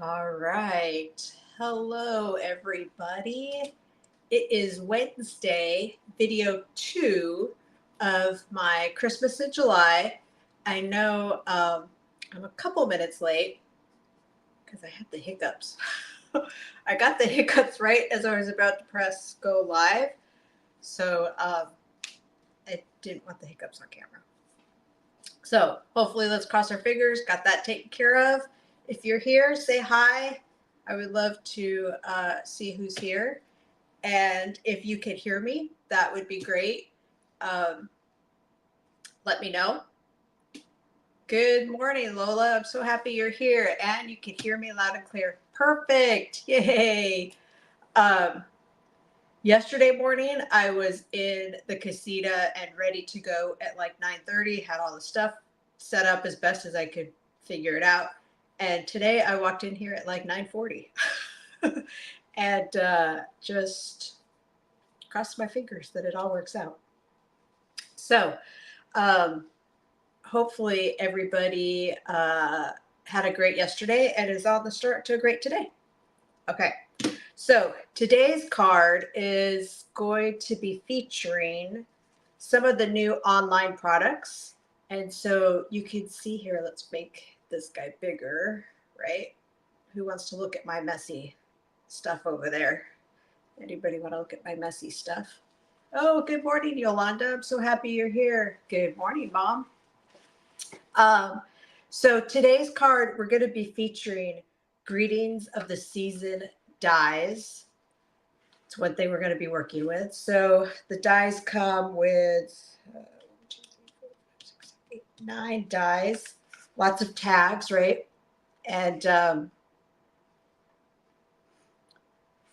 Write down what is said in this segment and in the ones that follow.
All right. Hello, everybody. It is Wednesday, video two of my Christmas in July. I know I'm a couple minutes late because I had the hiccups. I got the hiccups right as I was about to press go live. So I didn't want the hiccups on camera. So hopefully, let's cross our fingers. Got that taken care of. If you're here, say hi. I would love to see who's here. And if you could hear me, that would be great. Um, let me know. Good morning, Lola. I'm so happy you're here and you can hear me loud and clear. Perfect. Yay. Um, Yesterday morning, I was in the casita and ready to go at like 9:30. Had all the stuff set up as best as I could figure it out. And today I walked in here at like 9:40 and just crossed my fingers that it all works out. So um, hopefully everybody had a great yesterday and is on the start to a great today. Okay. So today's card is going to be featuring some of the new online products. And so you can see here, let's make this guy bigger, right? Who wants to look at my messy stuff over there? Anybody want to look at my messy stuff? Oh, good morning, Yolanda. I'm so happy you're here. Good morning, Mom. Um, so today's card, we're going to be featuring Greetings of the Season dies. It's one thing we're going to be working with. So the dies come with 9 dies, lots of tags, right? And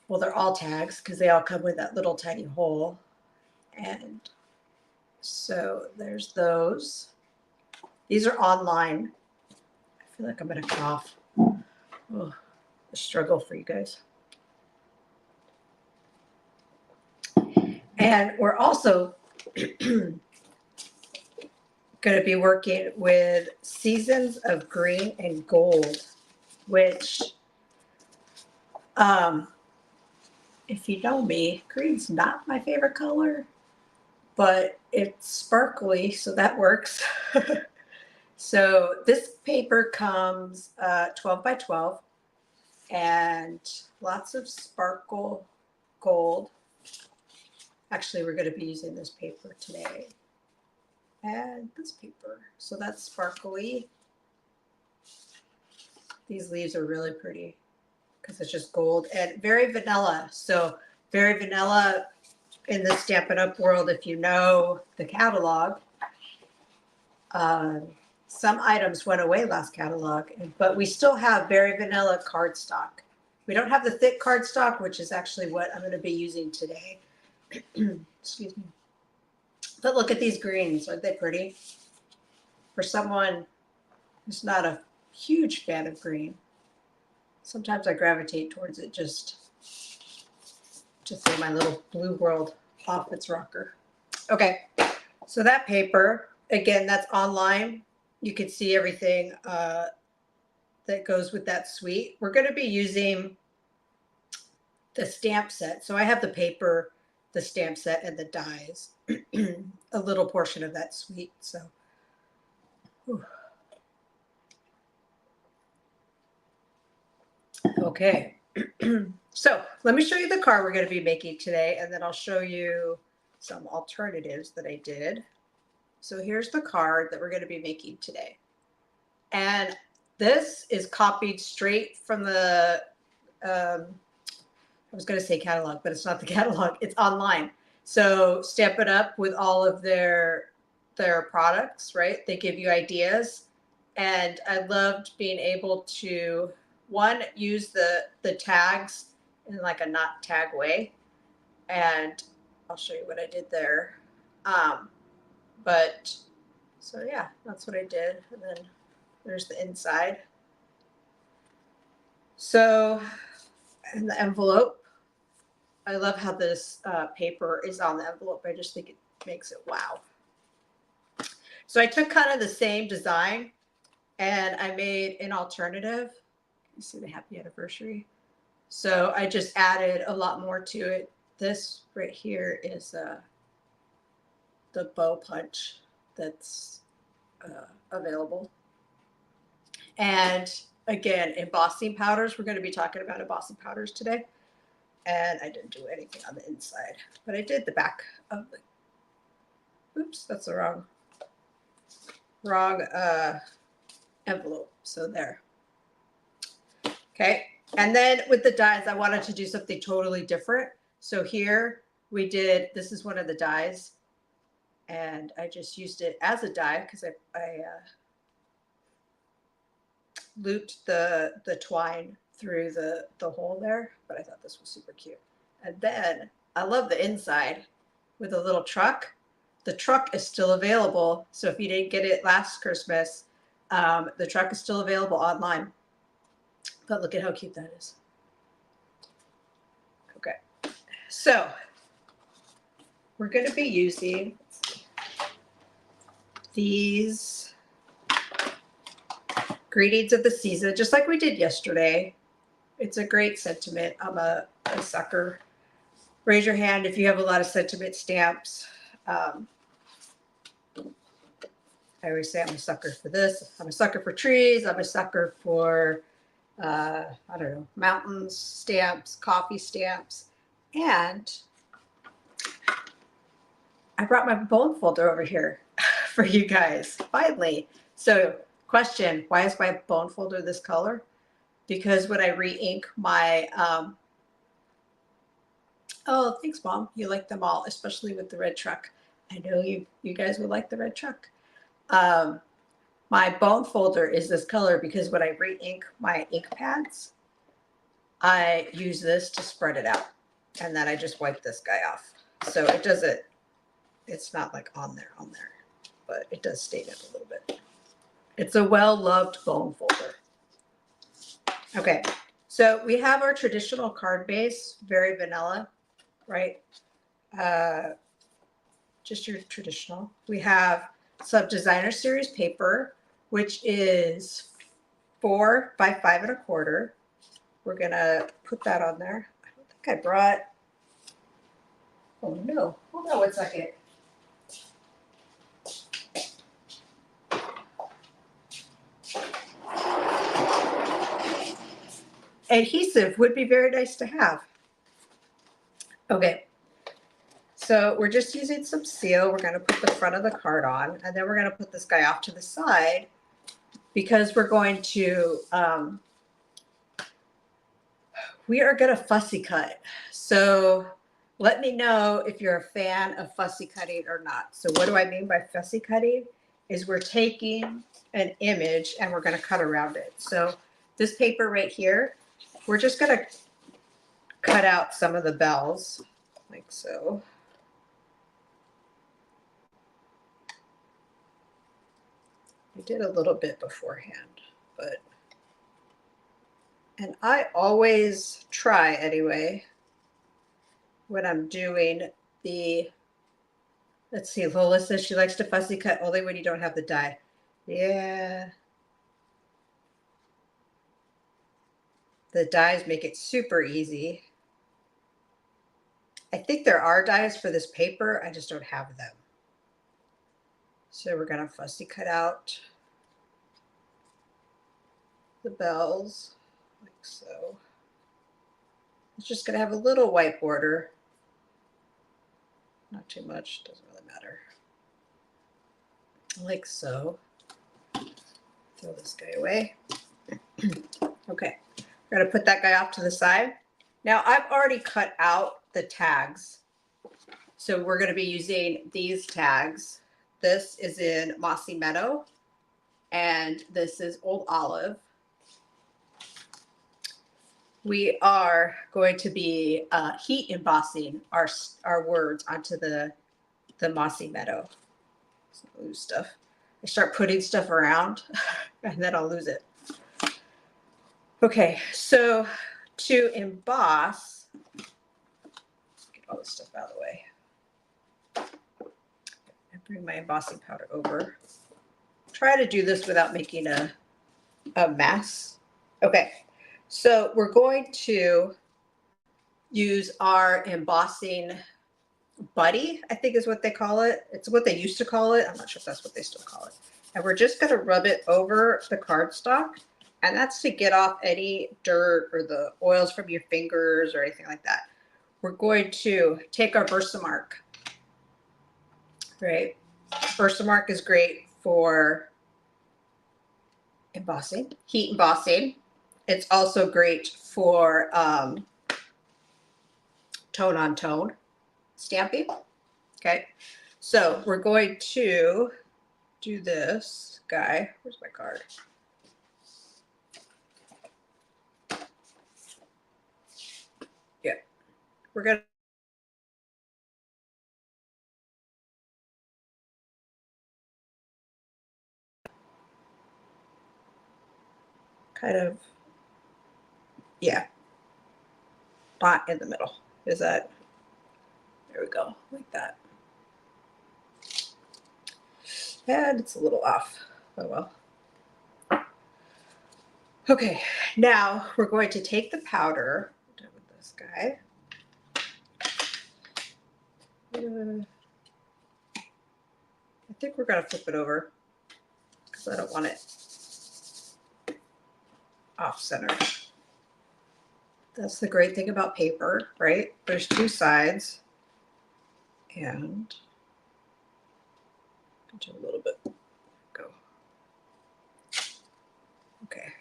well, they're all tags because they all come with that little tiny hole. And so there's those. These are online. I feel like I'm going to cough. Oh, a struggle for you guys. And we're also going to be working with Seasons of Green and Gold, which, if you know me, green's not my favorite color, but it's sparkly, so that works. So this paper comes 12 by 12 and lots of sparkle gold. Actually, we're going to be using this paper today and this paper. So that's sparkly. These leaves are really pretty because it's just gold and very vanilla. So very vanilla in the Stampin' Up! World, if you know the catalog. Some items went away last catalog, but we still have very vanilla cardstock. We don't have the thick cardstock, which is actually what I'm going to be using today. Excuse me. But look at these greens. Aren't they pretty? For someone who's not a huge fan of green, sometimes I gravitate towards it just to throw my little blue world off its rocker. Okay, so that paper, again, that's online. You can see everything that goes with that suite. We're going to be using the stamp set. So I have the paper, the stamp set, and the dies, a little portion of that suite. So, whew. Okay. So let me show you the card we're going to be making today, and then I'll show you some alternatives that I did. So here's the card that we're going to be making today. And this is copied straight from the, I was going to say catalog, but it's not the catalog. It's online. So Stampin' Up! With all of their products, right? They give you ideas. And I loved being able to, one, use the tags in like a not tag way. And I'll show you what I did there. But so yeah, that's what I did. And then there's the inside. So, and the envelope. I love how this paper is on the envelope. I just think it makes it wow. So I took kind of the same design and I made an alternative. You see the happy anniversary. So I just added a lot more to it. This right here is the bow punch that's available. And again, embossing powders. We're going to be talking about embossing powders today. And I didn't do anything on the inside, but I did the back of the, oops, that's the wrong envelope. So there. Okay. And then with the dies, I wanted to do something totally different. So here we did, this is one of the dies, and I just used it as a die because I looped the twine through the hole there, but I thought this was super cute. And then I love the inside with a little truck. The truck is still available. So if you didn't get it last Christmas, the truck is still available online. But look at how cute that is. Okay, so we're going to be using these greetings of the season, just like we did yesterday. It's a great sentiment. I'm a sucker. Raise your hand if you have a lot of sentiment stamps. I always say I'm a sucker for this. I'm a sucker for trees. I'm a sucker for, I don't know, mountains, stamps, coffee stamps. And I brought my bone folder over here for you guys, finally. So question, why is my bone folder this color? Because when I re-ink my, oh, thanks, Mom. You like them all, especially with the red truck. I know you guys will like the red truck. My bone folder is this color because when I re-ink my ink pads, I use this to spread it out. And then I just wipe this guy off. So it doesn't, it's not like on there, but it does stain it a little bit. It's a well-loved bone folder. Okay, so we have our traditional card base, very vanilla, right? Just your traditional. We have some designer series paper, which is 4 by 5 1/4. We're gonna put that on there. I don't think I brought, oh no, hold on 1 second. Adhesive would be very nice to have. Okay, so we're just using some seal. We're going to put the front of the card on, and then we're going to put this guy off to the side because we're going to, we are going to fussy cut. So let me know if you're a fan of fussy cutting or not. So what do I mean by fussy cutting? Is we're taking an image and we're going to cut around it. So this paper right here, we're just going to cut out some of the bells like so. I did a little bit beforehand, but, and I always try anyway when I'm doing the, let's see, Lola says she likes to fussy cut only when you don't have the die. Yeah. The dies make it super easy. I think there are dies for this paper. I just don't have them. So we're going to fussy cut out the bells like so. It's just going to have a little white border. Not too much, doesn't really matter. Like so. Throw this guy away. Okay, we're going to put that guy off to the side. Now I've already cut out the tags. So we're going to be using these tags. This is in Mossy Meadow, and this is Old Olive. We are going to be heat embossing our words onto the Mossy Meadow. So lose stuff. I start putting stuff around, and then I'll lose it. Okay, so to emboss, get all this stuff out of the way. Bring my embossing powder over. Try to do this without making a mess. Okay, So we're going to use our embossing buddy, I think is what they call it. It's what they used to call it. I'm not sure if that's what they still call it. And we're just going to rub it over the cardstock. And that's to get off any dirt or the oils from your fingers or anything like that. We're going to take our Versamark, right? Versamark is great for embossing, heat embossing. It's also great for tone on tone stamping. Okay, so we're going to do this guy. Where's my card? Yeah, we're gonna kind of, yeah, not in the middle. Is that, there we go, like that. And it's a little off. Oh well. Okay, now we're going to take the powder. Done with this guy. I think we're going to flip it over because I don't want it off center. That's the great thing about paper, right? There's two sides. And do a little bit. Go. Okay.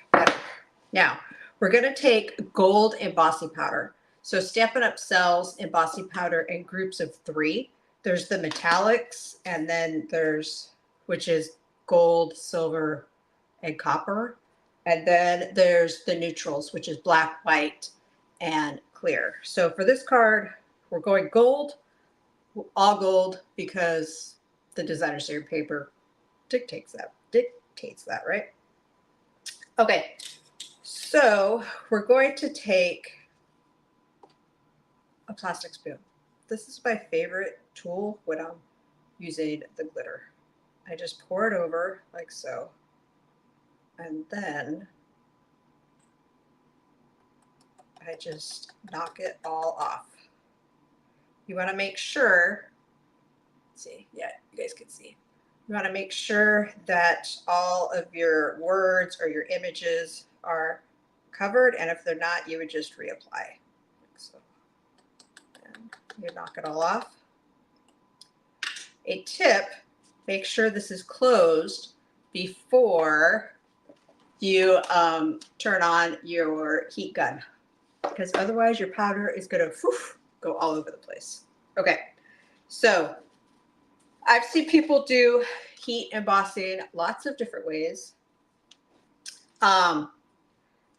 Now we're going to take gold embossing powder. So Stampin' Up! Sells embossing powder in groups of 3. There's the metallics, and then there's, which is gold, silver, and copper. And then there's the neutrals, which is black, white, and clear. So for this card, we're going gold, all gold, because the designer series paper dictates that, right? Okay, so we're going to take a plastic spoon. This is my favorite tool when I'm using the glitter. I just pour it over like so, and then I just knock it all off. You want to make sure, see, yeah, you guys can see. You want to make sure that all of your words or your images are covered, and if they're not, you would just reapply. Like so. And you knock it all off. A tip, make sure this is closed before you turn on your heat gun, because otherwise your powder is going to go all over the place. Okay, so I've seen people do heat embossing lots of different ways. I'm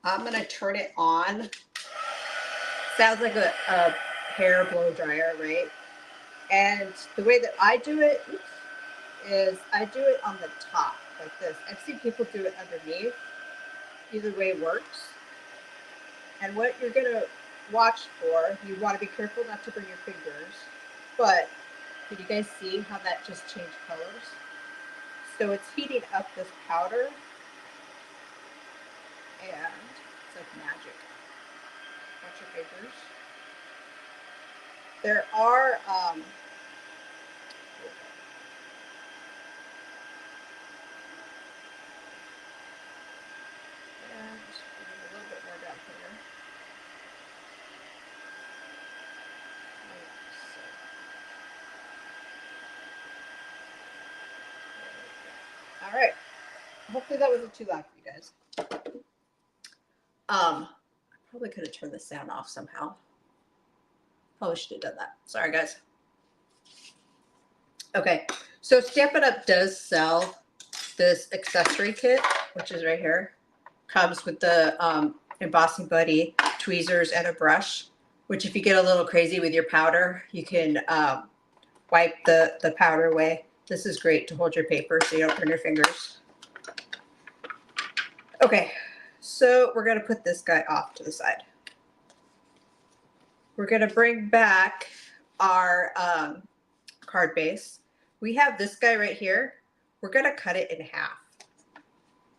going to turn it on. Sounds like a hair blow dryer, right? And the way that I do it is I do it on the top like this. I've seen people do it underneath. Either way works. And what you're going to watch for, you want to be careful not to burn your fingers, but can you guys see how that just changed colors? So it's heating up this powder, and it's like magic. Watch your fingers. There are and just a little bit more down here. All right. Hopefully that wasn't too loud for you guys. I probably could have turned the sound off somehow. Probably should have done that. Sorry, guys. Okay, so Stampin' Up! Does sell this accessory kit, which is right here. Comes with the embossing buddy, tweezers, and a brush, which if you get a little crazy with your powder, you can wipe the powder away. This is great to hold your paper so you don't burn your fingers. Okay, so we're going to put this guy off to the side. We're going to bring back our card base. We have this guy right here. We're going to cut it in half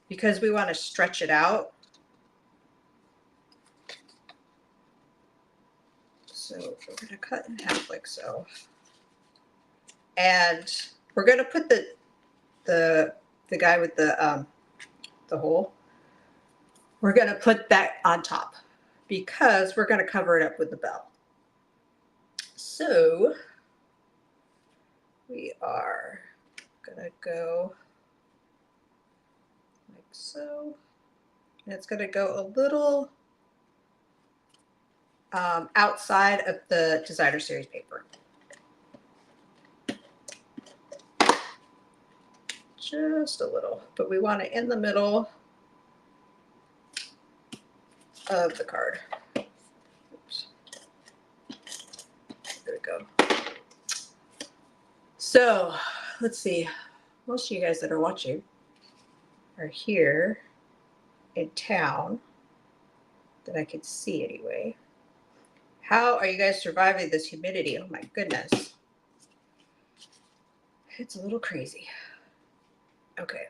because we want to stretch it out. So we're going to cut in half like so. And we're going to put the guy with the hole, we're going to put that on top because we're going to cover it up with the bell. So we are going to go like so. And it's going to go a little outside of the designer series paper. Just a little, but we want it in the middle of the card. Oops. There we go. So let's see. Most of you guys that are watching are here in town that I can see anyway. How are you guys surviving this humidity? Oh my goodness. It's a little crazy. Okay.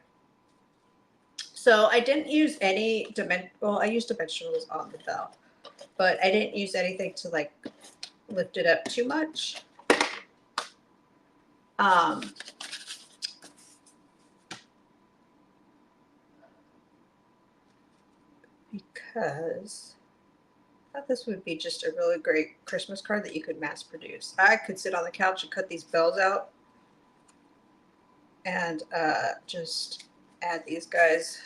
So I didn't use any well, I used dimensionals on the bell, but I didn't use anything to like lift it up too much. Because I thought this would be just a really great Christmas card that you could mass produce. I could sit on the couch and cut these bells out and just add these guys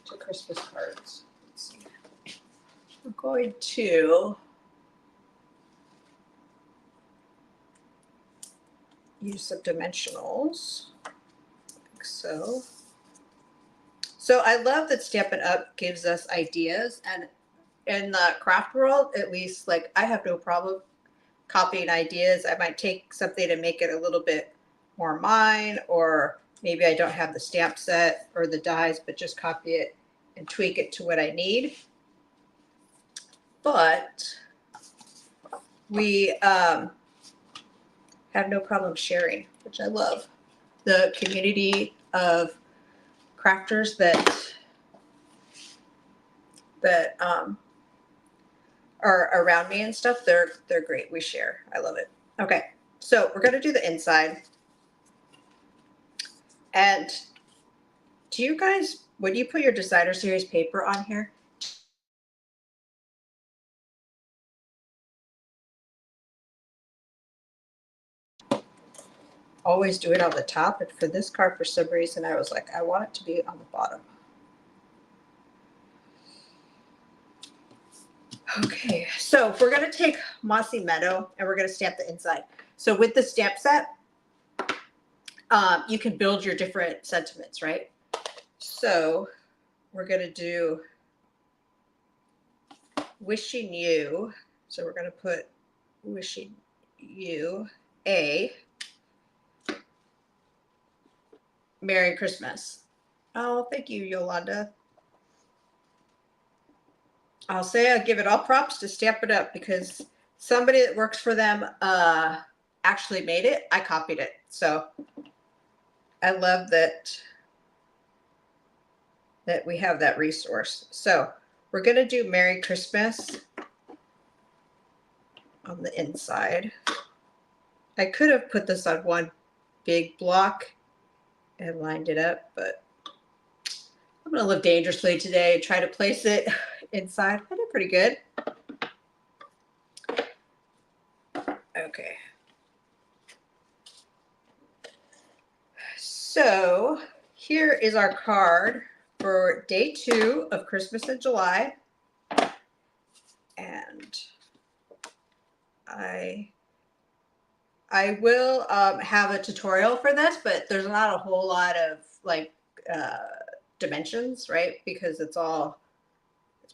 to Christmas cards. Let's see. I'm going to use some dimensionals, like so. So I love that Stampin' Up gives us ideas, and in the craft world, at least, like I have no problem copying ideas. I might take something and make it a little bit more mine, or maybe I don't have the stamp set or the dies, but just copy it and tweak it to what I need. But we have no problem sharing, which I love. The community of crafters that are around me and stuff, they're great. We share. I love it. Okay, so we're gonna do the inside. And do you guys, when you put your designer series paper on here, always do it on the top? And for this card, for some reason, I was like, I want it to be on the bottom. Okay, so we're gonna take Mossy Meadow and we're gonna stamp the inside. So with the stamp set, you can build your different sentiments, right? So we're gonna do Wishing You. So we're gonna put Wishing You a Merry Christmas. Oh, thank you, Yolanda. I'll say I give it all props to Stampin' Up because somebody that works for them actually made it. I copied it. So I love that we have that resource. So we're going to do Merry Christmas on the inside. I could have put this on one big block and lined it up, but I'm going to live dangerously today and try to place it inside. I did pretty good. Okay. So here is our card for day 2 of Christmas in July. And I will have a tutorial for this, but there's not a whole lot of like dimensions, right? Because it's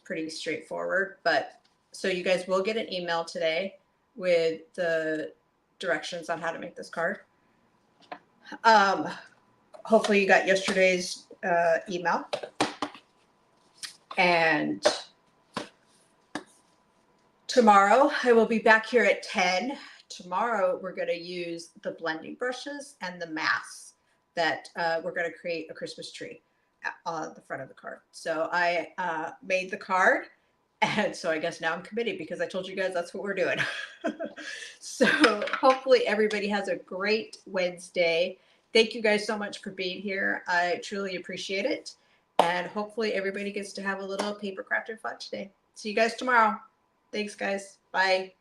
pretty straightforward. But so you guys will get an email today with the directions on how to make this card. Hopefully you got yesterday's email. And tomorrow I will be back here at 10. Tomorrow we're going to use the blending brushes and the masks that we're going to create a Christmas tree on the front of the card. So I made the card And so I guess now I'm committed because I told you guys that's what we're doing. So hopefully everybody has a great Wednesday. Thank you guys so much for being here. I truly appreciate it. And hopefully everybody gets to have a little paper crafting fun today. See you guys tomorrow. Thanks, guys. Bye.